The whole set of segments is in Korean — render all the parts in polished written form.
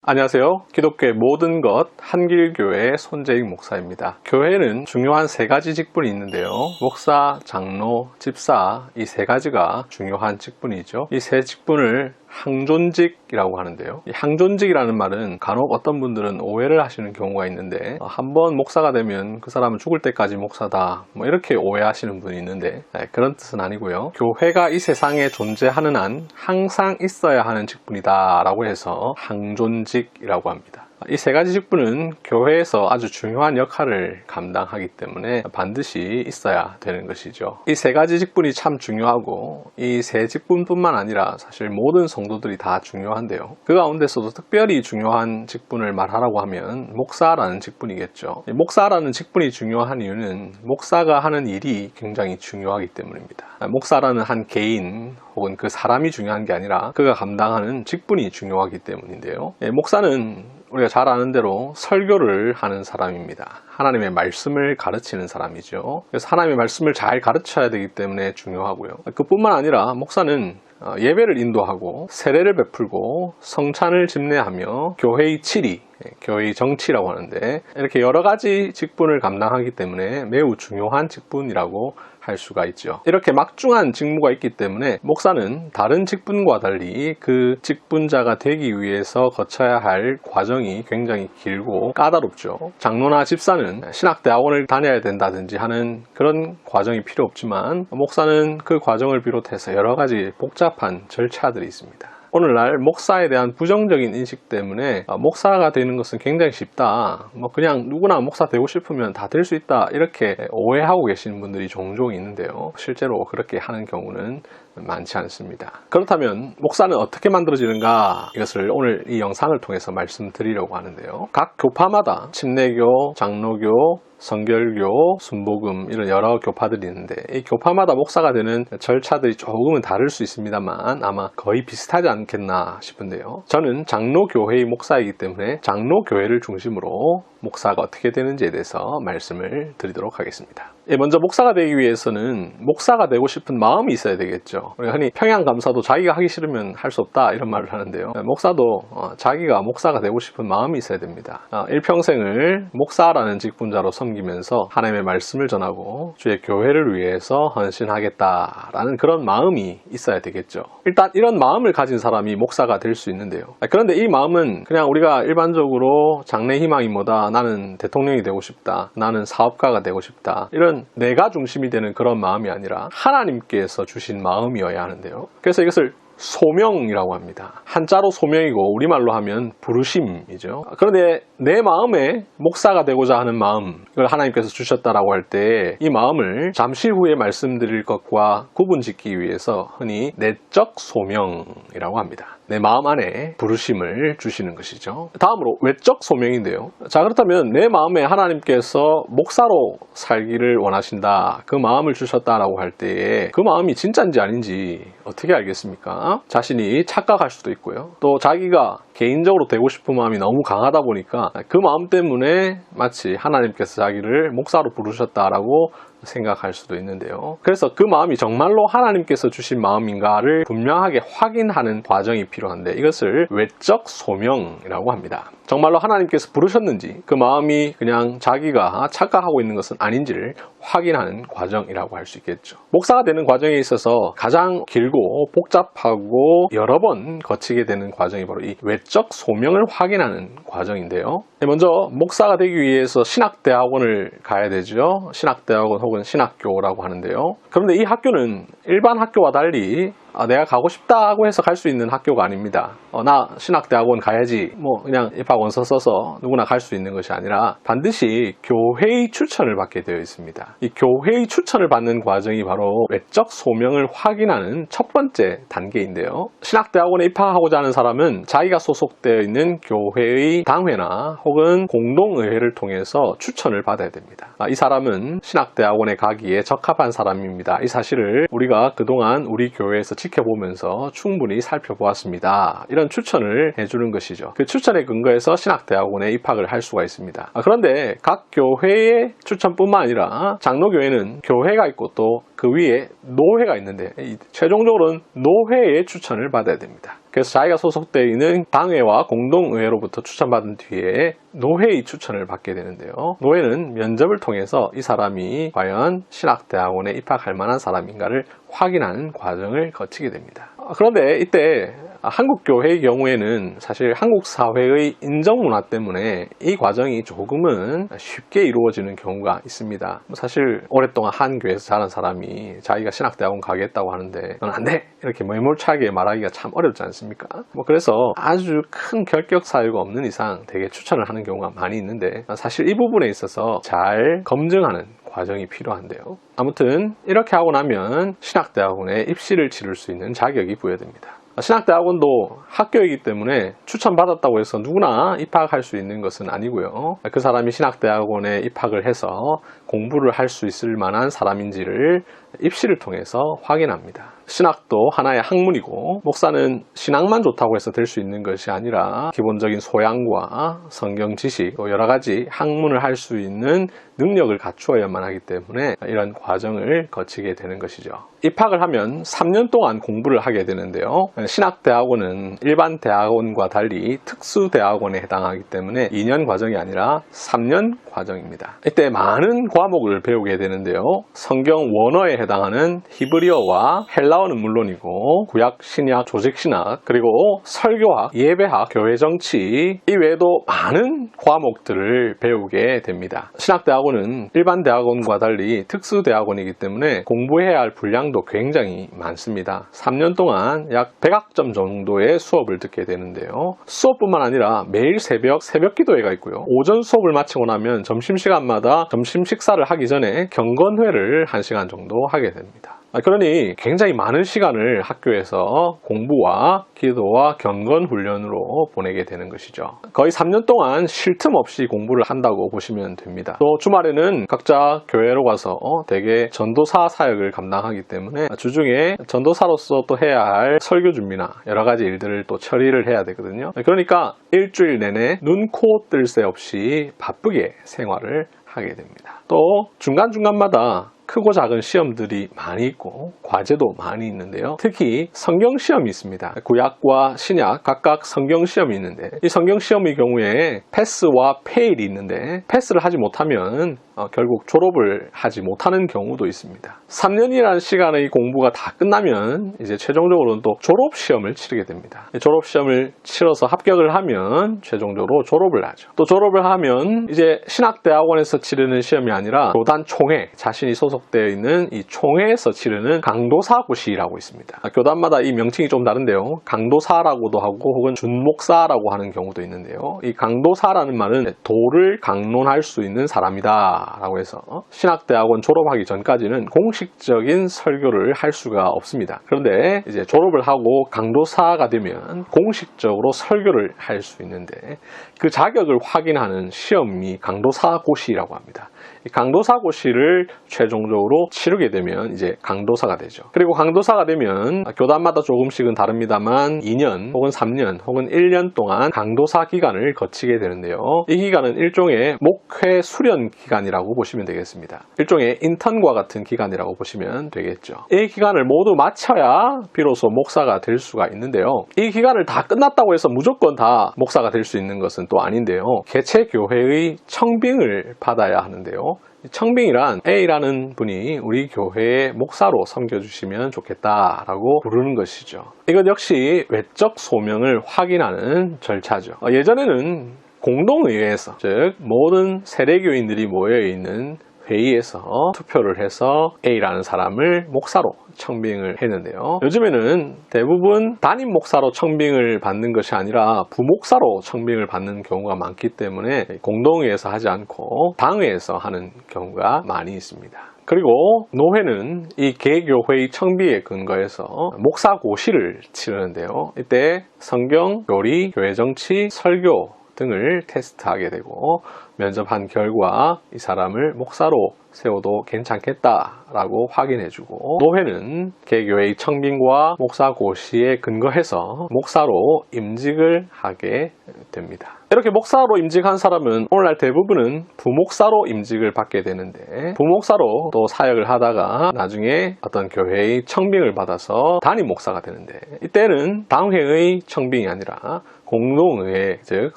안녕하세요. 기독교의 모든 것 한길교회 손재익 목사입니다. 교회는 중요한 세 가지 직분이 있는데요. 목사, 장로, 집사 이 세 가지가 중요한 직분이죠. 이 세 직분을 항존직이라고 하는데요. 이 항존직이라는 말은 간혹 어떤 분들은 오해를 하시는 경우가 있는데 한번 목사가 되면 그 사람은 죽을 때까지 목사다 이렇게 오해하시는 분이 있는데 그런 뜻은 아니고요. 교회가 이 세상에 존재하는 한 항상 있어야 하는 직분이다 라고 해서 항존직이라고 합니다. 이 세 가지 직분은 교회에서 아주 중요한 역할을 감당하기 때문에 반드시 있어야 되는 것이죠. 이 세 가지 직분이 참 중요하고 이 세 직분뿐만 아니라 사실 모든 성도들이 다 중요한데요. 그 가운데서도 특별히 중요한 직분을 말하라고 하면 목사라는 직분이겠죠. 목사라는 직분이 중요한 이유는 목사가 하는 일이 굉장히 중요하기 때문입니다. 목사라는 한 개인 혹은 그 사람이 중요한 게 아니라 그가 감당하는 직분이 중요하기 때문인데요. 목사는 우리가 잘 아는 대로 설교를 하는 사람입니다. 하나님의 말씀을 가르치는 사람이죠. 그래서 하나님의 말씀을 잘 가르쳐야 되기 때문에 중요하고요. 그뿐만 아니라 목사는 예배를 인도하고 세례를 베풀고 성찬을 집례하며 교회의 치리, 교회의 정치라고 하는데 이렇게 여러 가지 직분을 감당하기 때문에 매우 중요한 직분이라고 할 수가 있죠. 이렇게 막중한 직무가 있기 때문에 목사는 다른 직분과 달리 그 직분자가 되기 위해서 거쳐야 할 과정이 굉장히 길고 까다롭죠. 장로나 집사는 신학대학원을 다녀야 된다든지 하는 그런 과정이 필요 없지만 목사는 그 과정을 비롯해서 여러 가지 복잡한 절차들이 있습니다. 오늘날 목사에 대한 부정적인 인식 때문에 목사가 되는 것은 굉장히 쉽다. 그냥 누구나 목사 되고 싶으면 다 될 수 있다. 이렇게 오해하고 계시는 분들이 종종 있는데요. 실제로 그렇게 하는 경우는 많지 않습니다. 그렇다면 목사는 어떻게 만들어지는가? 이것을 오늘 이 영상을 통해서 말씀드리려고 하는데요. 각 교파마다 침례교, 장로교, 성결교, 순복음 이런 여러 교파들이 있는데 이 교파마다 목사가 되는 절차들이 조금은 다를 수 있습니다만 아마 거의 비슷하지 않겠나 싶은데요. 저는 장로교회의 목사이기 때문에 장로교회를 중심으로 목사가 어떻게 되는지에 대해서 말씀을 드리도록 하겠습니다. 먼저 목사가 되기 위해서는 목사가 되고 싶은 마음이 있어야 되겠죠. 우리가 흔히 평양감사도 자기가 하기 싫으면 할 수 없다 이런 말을 하는데요. 목사도 자기가 목사가 되고 싶은 마음이 있어야 됩니다. 일평생을 목사라는 직분자로 섬기면서 하나님의 말씀을 전하고 주의 교회를 위해서 헌신하겠다라는 그런 마음이 있어야 되겠죠. 일단 이런 마음을 가진 사람이 목사가 될 수 있는데요. 그런데 이 마음은 그냥 우리가 일반적으로 장래 희망이 뭐다, 나는 대통령이 되고 싶다, 나는 사업가가 되고 싶다 이런 내가 중심이 되는 그런 마음이 아니라 하나님께서 주신 마음이어야 하는데요. 그래서 이것을 소명이라고 합니다. 한자로 소명이고 우리말로 하면 부르심이죠. 그런데 내 마음에 목사가 되고자 하는 마음, 이걸 하나님께서 주셨다라고 할 때 이 마음을 잠시 후에 말씀드릴 것과 구분짓기 위해서 흔히 내적 소명이라고 합니다. 내 마음 안에 부르심을 주시는 것이죠. 다음으로 외적 소명인데요. 자, 그렇다면 내 마음에 하나님께서 목사로 살기를 원하신다, 그 마음을 주셨다라고 할 때에 그 마음이 진짜인지 아닌지 어떻게 알겠습니까? 자신이 착각할 수도 있고요. 또 자기가 개인적으로 되고 싶은 마음이 너무 강하다 보니까 그 마음 때문에 마치 하나님께서 자기를 목사로 부르셨다라고 생각할 수도 있는데요. 그래서 그 마음이 정말로 하나님께서 주신 마음인가를 분명하게 확인하는 과정이 필요한데 이것을 외적 소명이라고 합니다. 정말로 하나님께서 부르셨는지 그 마음이 그냥 자기가 착각하고 있는 것은 아닌지를 확인하는 과정이라고 할 수 있겠죠. 목사가 되는 과정에 있어서 가장 길고 복잡하고 여러 번 거치게 되는 과정이 바로 이 외적 소명을 확인하는 과정인데요. 먼저 목사가 되기 위해서 신학대학원을 가야 되죠. 신학대학원 혹은 신학교라고 하는데요. 그런데 이 학교는 일반 학교와 달리 내가 가고 싶다고 해서 갈 수 있는 학교가 아닙니다. 나 신학대학원 가야지 그냥 입학원서 써서 누구나 갈 수 있는 것이 아니라 반드시 교회의 추천을 받게 되어 있습니다. 이 교회의 추천을 받는 과정이 바로 외적 소명을 확인하는 첫 번째 단계인데요. 신학대학원에 입학하고자 하는 사람은 자기가 소속되어 있는 교회의 당회나 혹은 공동의회를 통해서 추천을 받아야 됩니다. 이 사람은 신학대학원에 가기에 적합한 사람입니다. 이 사실을 우리가 그동안 우리 교회에서 지켜보면서 충분히 살펴보았습니다. 이런 이런 추천을 해주는 것이죠. 그 추천에 근거해서 신학대학원에 입학을 할 수가 있습니다. 그런데 각 교회의 추천뿐만 아니라 장로교회는 교회가 있고 또 그 위에 노회가 있는데 최종적으로는 노회의 추천을 받아야 됩니다. 그래서 자기가 소속되어 있는 당회와 공동의회로부터 추천받은 뒤에 노회의 추천을 받게 되는데요. 노회는 면접을 통해서 이 사람이 과연 신학대학원에 입학할 만한 사람인가를 확인하는 과정을 거치게 됩니다. 그런데 이때 한국 교회의 경우에는 사실 한국 사회의 인정 문화 때문에 이 과정이 조금은 쉽게 이루어지는 경우가 있습니다. 사실 오랫동안 한 교회에서 자란 사람이 자기가 신학대학원 가겠다고 하는데 넌 안 돼! 이렇게 매몰차게 말하기가 참 어렵지 않습니까? 그래서 아주 큰 결격 사유가 없는 이상 되게 추천을 하는 경우가 많이 있는데 사실 이 부분에 있어서 잘 검증하는 과정이 필요한데요. 아무튼 이렇게 하고 나면 신학대학원에 입시를 치를 수 있는 자격이 부여됩니다. 신학대학원도 학교이기 때문에 추천받았다고 해서 누구나 입학할 수 있는 것은 아니고요. 그 사람이 신학대학원에 입학을 해서 공부를 할 수 있을 만한 사람인지를 입시를 통해서 확인합니다. 신학도 하나의 학문이고 목사는 신학만 좋다고 해서 될 수 있는 것이 아니라 기본적인 소양과 성경 지식, 또 여러 가지 학문을 할 수 있는 능력을 갖추어야만 하기 때문에 이런 과정을 거치게 되는 것이죠. 입학을 하면 3년 동안 공부를 하게 되는데요. 신학대학원은 일반 대학원과 달리 특수대학원에 해당하기 때문에 2년 과정이 아니라 3년 과정입니다. 이때 많은 과목을 배우게 되는데요. 성경 원어에 해당하는 히브리어와 헬라어는 물론이고 구약, 신약, 조직신학, 그리고 설교학, 예배학, 교회정치 이 외에도 많은 과목들을 배우게 됩니다. 신학대학원은 일반 대학원과 달리 특수대학원이기 때문에 공부해야 할 분량도 굉장히 많습니다. 3년 동안 약 100학점 정도의 수업을 듣게 되는데요. 수업뿐만 아니라 매일 새벽 기도회가 있고요. 오전 수업을 마치고 나면 점심시간마다 점심 식사를 하기 전에 경건회를 1시간 정도 하게 됩니다. 그러니 굉장히 많은 시간을 학교에서 공부와 기도와 경건 훈련으로 보내게 되는 것이죠. 거의 3년 동안 쉴 틈 없이 공부를 한다고 보시면 됩니다. 또 주말에는 각자 교회로 가서 대개 전도사 사역을 감당하기 때문에 주중에 전도사로서 또 해야 할 설교 준비나 여러 가지 일들을 또 처리를 해야 되거든요. 그러니까 일주일 내내 눈, 코 뜰 새 없이 바쁘게 생활을 하게 됩니다. 또 중간중간마다 크고 작은 시험들이 많이 있고 과제도 많이 있는데요. 특히 성경 시험이 있습니다. 구약과 신약 각각 성경 시험이 있는데 이 성경 시험의 경우에 패스와 페일이 있는데 패스를 하지 못하면 결국 졸업을 하지 못하는 경우도 있습니다. 3년이라는 시간의 공부가 다 끝나면 이제 최종적으로는 또 졸업시험을 치르게 됩니다. 졸업시험을 치러서 합격을 하면 최종적으로 졸업을 하죠. 또 졸업을 하면 이제 신학대학원에서 치르는 시험이 아니라 교단 총회, 자신이 소속되어 있는 이 총회에서 치르는 강도사고시라고 있습니다. 교단마다 이 명칭이 좀 다른데요. 강도사라고도 하고 혹은 준목사라고 하는 경우도 있는데요. 이 강도사라는 말은 도를 강론할 수 있는 사람이다 라고 해서 신학대학원 졸업하기 전까지는 공식적인 설교를 할 수가 없습니다. 그런데 이제 졸업을 하고 강도사가 되면 공식적으로 설교를 할 수 있는데 그 자격을 확인하는 시험이 강도사고시라고 합니다. 이 강도사고시를 최종적으로 치르게 되면 이제 강도사가 되죠. 그리고 강도사가 되면 교단마다 조금씩은 다릅니다만 2년 혹은 3년 혹은 1년 동안 강도사 기간을 거치게 되는데요. 이 기간은 일종의 목회 수련 기간이라고 보시면 되겠습니다. 일종의 인턴과 같은 기간이라고 보시면 되겠죠. 이 기간을 모두 마쳐야 비로소 목사가 될 수가 있는데요. 이 기간을 다 끝났다고 해서 무조건 다 목사가 될 수 있는 것은 또 아닌데요. 개최 교회의 청빙을 받아야 하는데요. 청빙이란 A라는 분이 우리 교회의 목사로 섬겨주시면 좋겠다라고 부르는 것이죠. 이것 역시 외적 소명을 확인하는 절차죠. 예전에는 공동의회에서, 즉 모든 세례교인들이 모여있는 회의에서 투표를 해서 A라는 사람을 목사로 청빙을 했는데요. 요즘에는 대부분 담임 목사로 청빙을 받는 것이 아니라 부목사로 청빙을 받는 경우가 많기 때문에 공동회에서 하지 않고 당회에서 하는 경우가 많이 있습니다. 그리고 노회는 이 개교회의 청비에 근거해서 목사고시를 치르는데요. 이때 성경, 교리, 교회정치, 설교 등을 테스트하게 되고 면접한 결과 이 사람을 목사로 세워도 괜찮겠다라고 확인해주고 노회는 개교회의 청빙과 목사 고시에 근거해서 목사로 임직을 하게 됩니다. 이렇게 목사로 임직한 사람은 오늘날 대부분은 부목사로 임직을 받게 되는데 부목사로 또 사역을 하다가 나중에 어떤 교회의 청빙을 받아서 담임 목사가 되는데 이때는 당회의 청빙이 아니라 공동의회, 즉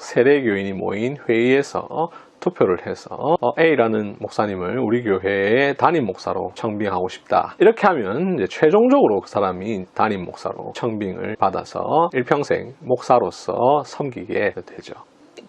세례교인이 모인 회의에서 투표를 해서 A라는 목사님을 우리 교회의 담임 목사로 청빙하고 싶다. 이렇게 하면 이제 최종적으로 그 사람이 담임 목사로 청빙을 받아서 일평생 목사로서 섬기게 되죠.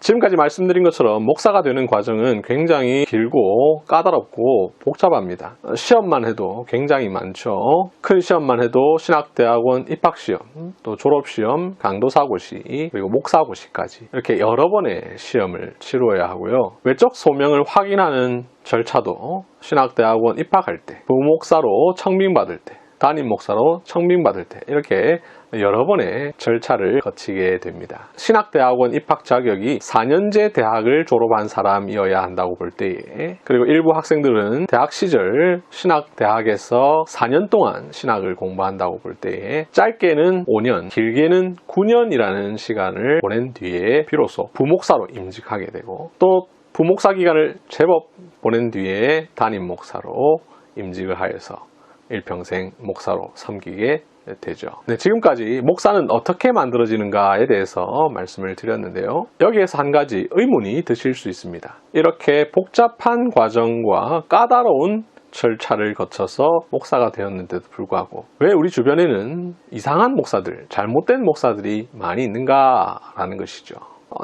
지금까지 말씀드린 것처럼 목사가 되는 과정은 굉장히 길고 까다롭고 복잡합니다. 시험만 해도 굉장히 많죠. 큰 시험만 해도 신학대학원 입학시험, 또 졸업시험, 강도사고시, 그리고 목사고시까지 이렇게 여러 번의 시험을 치루어야 하고요. 외적 소명을 확인하는 절차도 신학대학원 입학할 때, 부목사로 청빙받을 때, 담임 목사로 청빙받을 때 이렇게 여러 번의 절차를 거치게 됩니다. 신학대학원 입학 자격이 4년제 대학을 졸업한 사람이어야 한다고 볼 때에 그리고 일부 학생들은 대학 시절 신학대학에서 4년 동안 신학을 공부한다고 볼 때에 짧게는 5년, 길게는 9년이라는 시간을 보낸 뒤에 비로소 부목사로 임직하게 되고 또 부목사 기간을 제법 보낸 뒤에 담임 목사로 임직을 하여서 일평생 목사로 섬기게 되죠. 네, 지금까지 목사는 어떻게 만들어지는가에 대해서 말씀을 드렸는데요. 여기에서 한 가지 의문이 드실 수 있습니다. 이렇게 복잡한 과정과 까다로운 절차를 거쳐서 목사가 되었는데도 불구하고 왜 우리 주변에는 이상한 목사들, 잘못된 목사들이 많이 있는가라는 것이죠.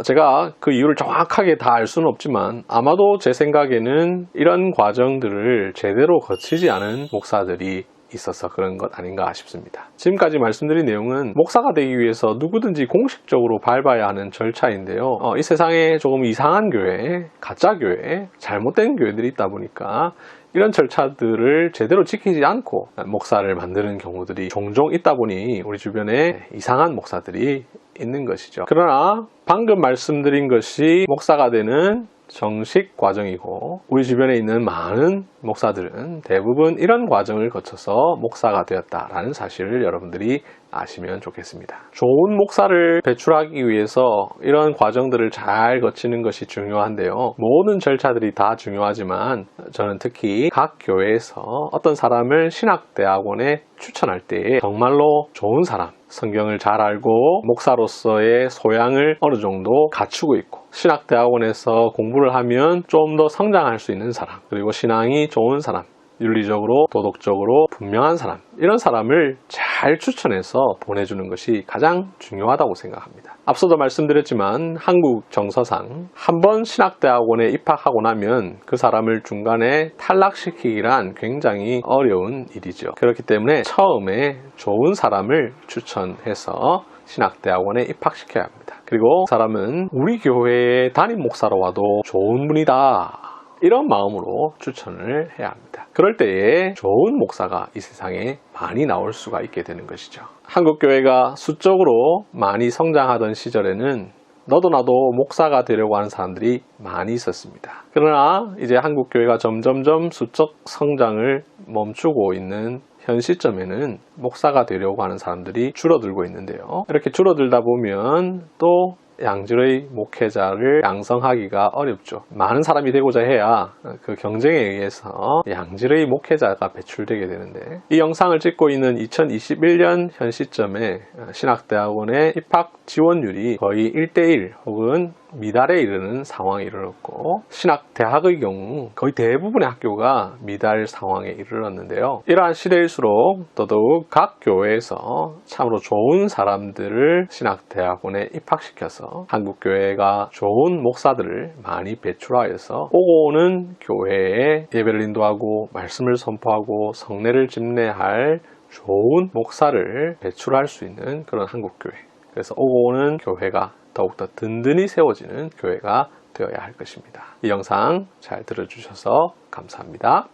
제가 그 이유를 정확하게 다 알 수는 없지만 아마도 제 생각에는 이런 과정들을 제대로 거치지 않은 목사들이 있어서 그런 것 아닌가 싶습니다. 지금까지 말씀드린 내용은 목사가 되기 위해서 누구든지 공식적으로 밟아야 하는 절차인데요. 이 세상에 조금 이상한 교회, 가짜 교회, 잘못된 교회들이 있다 보니까 이런 절차들을 제대로 지키지 않고 목사를 만드는 경우들이 종종 있다 보니 우리 주변에 이상한 목사들이 있는 것이죠. 그러나 방금 말씀드린 것이 목사가 되는 정식 과정이고 우리 주변에 있는 많은 목사들은 대부분 이런 과정을 거쳐서 목사가 되었다라는 사실을 여러분들이 아시면 좋겠습니다. 좋은 목사를 배출하기 위해서 이런 과정들을 잘 거치는 것이 중요한데요. 모든 절차들이 다 중요하지만 저는 특히 각 교회에서 어떤 사람을 신학대학원에 추천할 때 정말로 좋은 사람, 성경을 잘 알고 목사로서의 소양을 어느 정도 갖추고 있고 신학대학원에서 공부를 하면 좀 더 성장할 수 있는 사람, 그리고 신앙이 좋은 사람, 윤리적으로 도덕적으로 분명한 사람, 이런 사람을 잘 추천해서 보내주는 것이 가장 중요하다고 생각합니다. 앞서도 말씀드렸지만 한국 정서상 한번 신학대학원에 입학하고 나면 그 사람을 중간에 탈락시키기란 굉장히 어려운 일이죠. 그렇기 때문에 처음에 좋은 사람을 추천해서 신학대학원에 입학시켜야 합니다. 그리고 그 사람은 우리 교회의 담임 목사로 와도 좋은 분이다, 이런 마음으로 추천을 해야 합니다. 그럴 때에 좋은 목사가 이 세상에 많이 나올 수가 있게 되는 것이죠. 한국교회가 수적으로 많이 성장하던 시절에는 너도 나도 목사가 되려고 하는 사람들이 많이 있었습니다. 그러나 이제 한국교회가 점점점 수적 성장을 멈추고 있는 현 시점에는 목사가 되려고 하는 사람들이 줄어들고 있는데요. 이렇게 줄어들다 보면 또 양질의 목회자를 양성하기가 어렵죠. 많은 사람이 되고자 해야 그 경쟁에 의해서 양질의 목회자가 배출되게 되는데 이 영상을 찍고 있는 2021년 현 시점에 신학대학원의 입학 지원율이 거의 1:1 혹은 미달에 이르는 상황에 이르렀고 신학대학의 경우 거의 대부분의 학교가 미달 상황에 이르렀는데요. 이러한 시대일수록 더더욱 각 교회에서 참으로 좋은 사람들을 신학대학원에 입학시켜서 한국교회가 좋은 목사들을 많이 배출하여서 오고 오는 교회에 예배를 인도하고 말씀을 선포하고 성례를 집례할 좋은 목사를 배출할 수 있는 그런 한국교회, 그래서 오고 오는 교회가 더욱더 든든히 세워지는 교회가 되어야 할 것입니다. 이 영상 잘 들어주셔서 감사합니다.